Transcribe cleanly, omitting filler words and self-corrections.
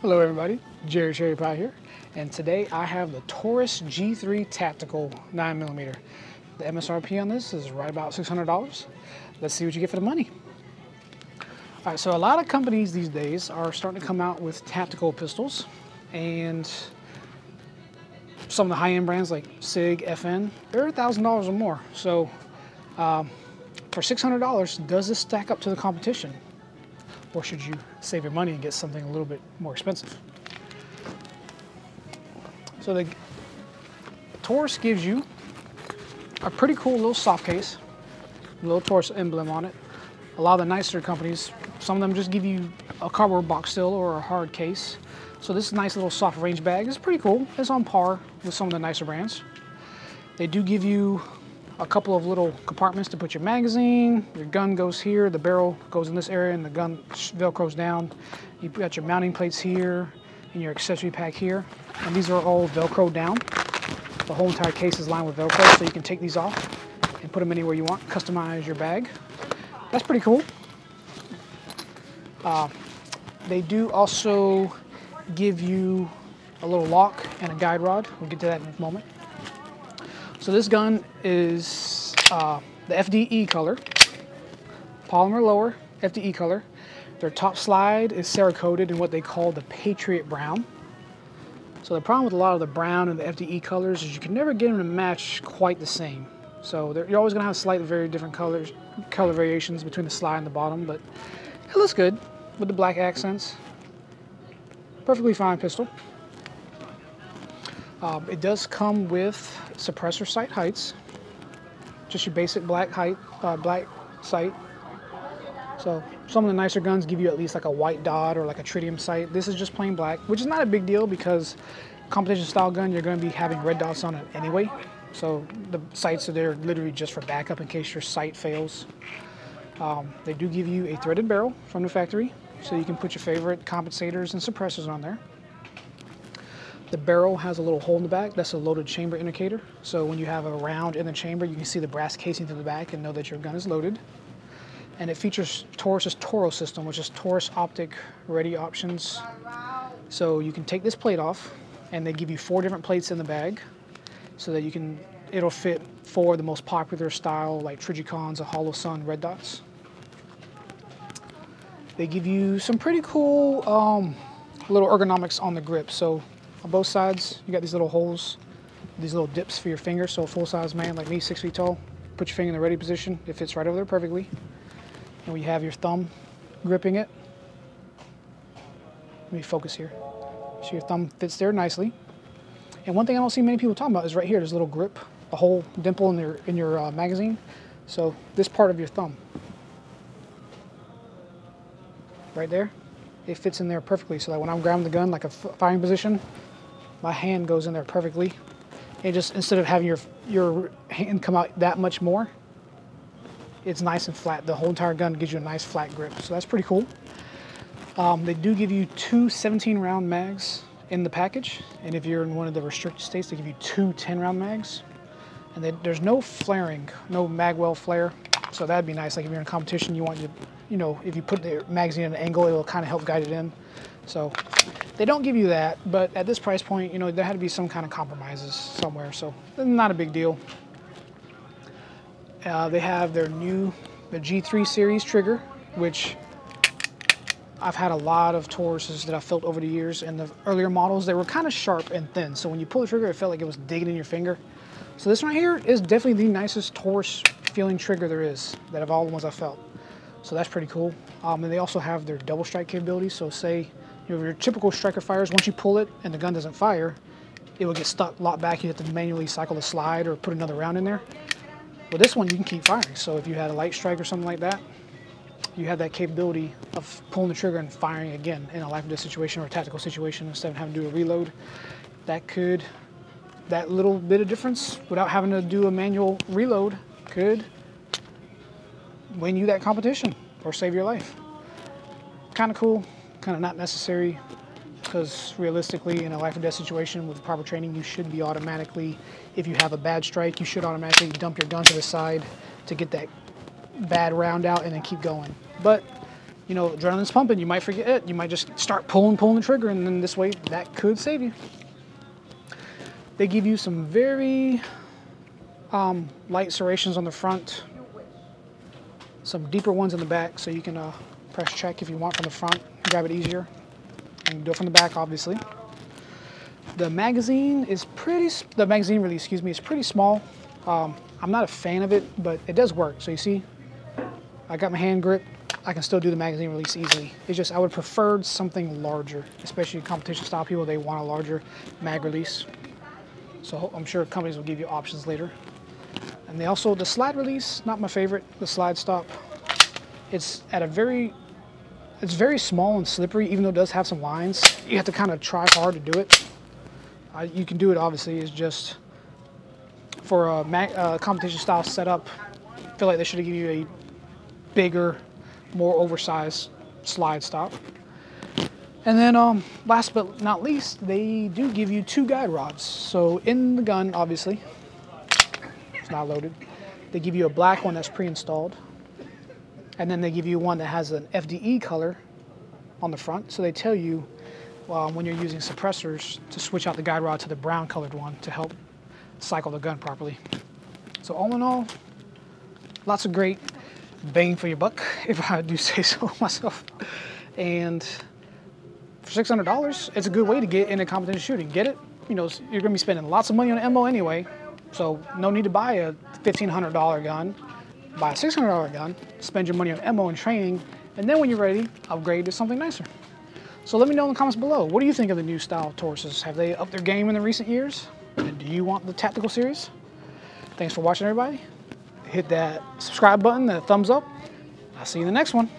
Hello everybody, Jerry Cherry Pie here, and today I have the Taurus G3 Tactical 9mm. The MSRP on this is right about $600. Let's see what you get for the money. Alright, so a lot of companies these days are starting to come out with tactical pistols, and some of the high-end brands like SIG, FN, they're $1,000 or more. So for $600, does this stack up to the competition? Or should you save your money and get something a little bit more expensive? So the Taurus gives you a pretty cool little soft case, a little Taurus emblem on it. A lot of the nicer companies, some of them just give you a cardboard box still or a hard case. So this nice little soft range bag is pretty cool. It's on par with some of the nicer brands. They do give you a couple of little compartments to put your magazine. Your gun goes here, the barrel goes in this area, and the gun velcros down. You've got your mounting plates here and your accessory pack here. And these are all velcro down. The whole entire case is lined with velcro, so you can take these off and put them anywhere you want, customize your bag. That's pretty cool. They do also give you a little lock and a guide rod. We'll get to that in a moment. So this gun is the FDE color, polymer lower, FDE color. Their top slide is Cerakoted in what they call the Patriot Brown. So the problem with a lot of the brown and the FDE colors is you can never get them to match quite the same. So you're always going to have slightly very different color variations between the slide and the bottom, but it looks good with the black accents. Perfectly fine pistol. It does come with suppressor sight heights, just your basic black sight. So some of the nicer guns give you at least like a white dot or like a tritium sight. This is just plain black, which is not a big deal because competition style gun, you're going to be having red dots on it anyway. So the sights are there literally just for backup in case your sight fails. They do give you a threaded barrel from the factory, so you can put your favorite compensators and suppressors on there. The barrel has a little hole in the back. That's a loaded chamber indicator. So when you have a round in the chamber, you can see the brass casing through the back and know that your gun is loaded. And it features Taurus's Taurus system, which is Taurus optic ready options. So you can take this plate off, and they give you 4 different plates in the bag, so that it'll fit 4 of the most popular style, like Trigicons, a Hollow Sun, red dots. They give you some pretty cool little ergonomics on the grip. So on both sides, you got these little holes, these little dips for your fingers. So a full-size man like me, 6 feet tall, put your finger in the ready position. It fits right over there perfectly. And we have your thumb gripping it. Let me focus here. So your thumb fits there nicely. And one thing I don't see many people talking about is right here. There's a little grip, a whole dimple in your magazine. So this part of your thumb, right there, it fits in there perfectly. So that when I'm grabbing the gun like a firing position, my hand goes in there perfectly. And just instead of having your hand come out that much more, it's nice and flat. The whole entire gun gives you a nice flat grip. So that's pretty cool. They do give you 2 17-round mags in the package. And if you're in one of the restricted states, they give you 2 10-round mags. And there's no flaring, no mag well flare. So that'd be nice. Like if you're in competition, you want if you put the magazine at an angle, it'll kind of help guide it in. So they don't give you that, but at this price point, there had to be some kind of compromises somewhere. So not a big deal. They have the G3 series trigger, which I've had a lot of Tauruses that I've felt over the years, and the earlier models, they were kind of sharp and thin. So when you pull the trigger, it felt like it was digging in your finger. So this one right here is definitely the nicest Taurus feeling trigger there is, that of all the ones I've felt. So that's pretty cool. And they also have their double strike capability. So say your typical striker fires, once you pull it and the gun doesn't fire, it will get stuck, locked back. You have to manually cycle the slide or put another round in there. With this one, you can keep firing. So if you had a light strike or something like that, you have that capability of pulling the trigger and firing again in a life or death situation or a tactical situation instead of having to do a reload. That little bit of difference without having to do a manual reload could win you that competition or save your life. Kind of cool, kind of not necessary, because realistically in a life or death situation with proper training, you should be automatically, if you have a bad strike, you should automatically dump your gun to the side to get that bad round out and then keep going. But you know, adrenaline's pumping, you might forget it. You might just start pulling the trigger, and then this way, that could save you. They give you some very light serrations on the front, some deeper ones in the back, so you can press check if you want from the front, grab it easier. You can do it from the back, obviously. The magazine is the magazine release, excuse me, is pretty small. I'm not a fan of it, but it does work. So you see, I got my hand grip. I can still do the magazine release easily. It's just I would prefer something larger, especially competition style people. They want a larger mag release. So I'm sure companies will give you options later. And they also, the slide release, not my favorite, the slide stop. It's very small and slippery, even though it does have some lines. You have to kind of try hard to do it. You can do it, obviously. It's just for a competition style setup, I feel like they should have given you a bigger, more oversized slide stop. And then last but not least, they do give you 2 guide rods. So in the gun, obviously, it's not loaded. They give you a black one that's pre-installed. And then they give you one that has an FDE color on the front. So they tell you when you're using suppressors to switch out the guide rod to the brown colored one to help cycle the gun properly. So all in all, lots of great bang for your buck, if I do say so myself. And for $600, it's a good way to get into competition shooting. Get it, you know, you're gonna be spending lots of money on ammo anyway, so no need to buy a $1,500 gun. Buy a $600 gun, spend your money on ammo and training, and then when you're ready, upgrade to something nicer. So let me know in the comments below, what do you think of the new style Tauruses? Have they upped their game in the recent years? And do you want the tactical series? Thanks for watching, everybody. Hit that subscribe button, that thumbs up. I'll see you in the next one.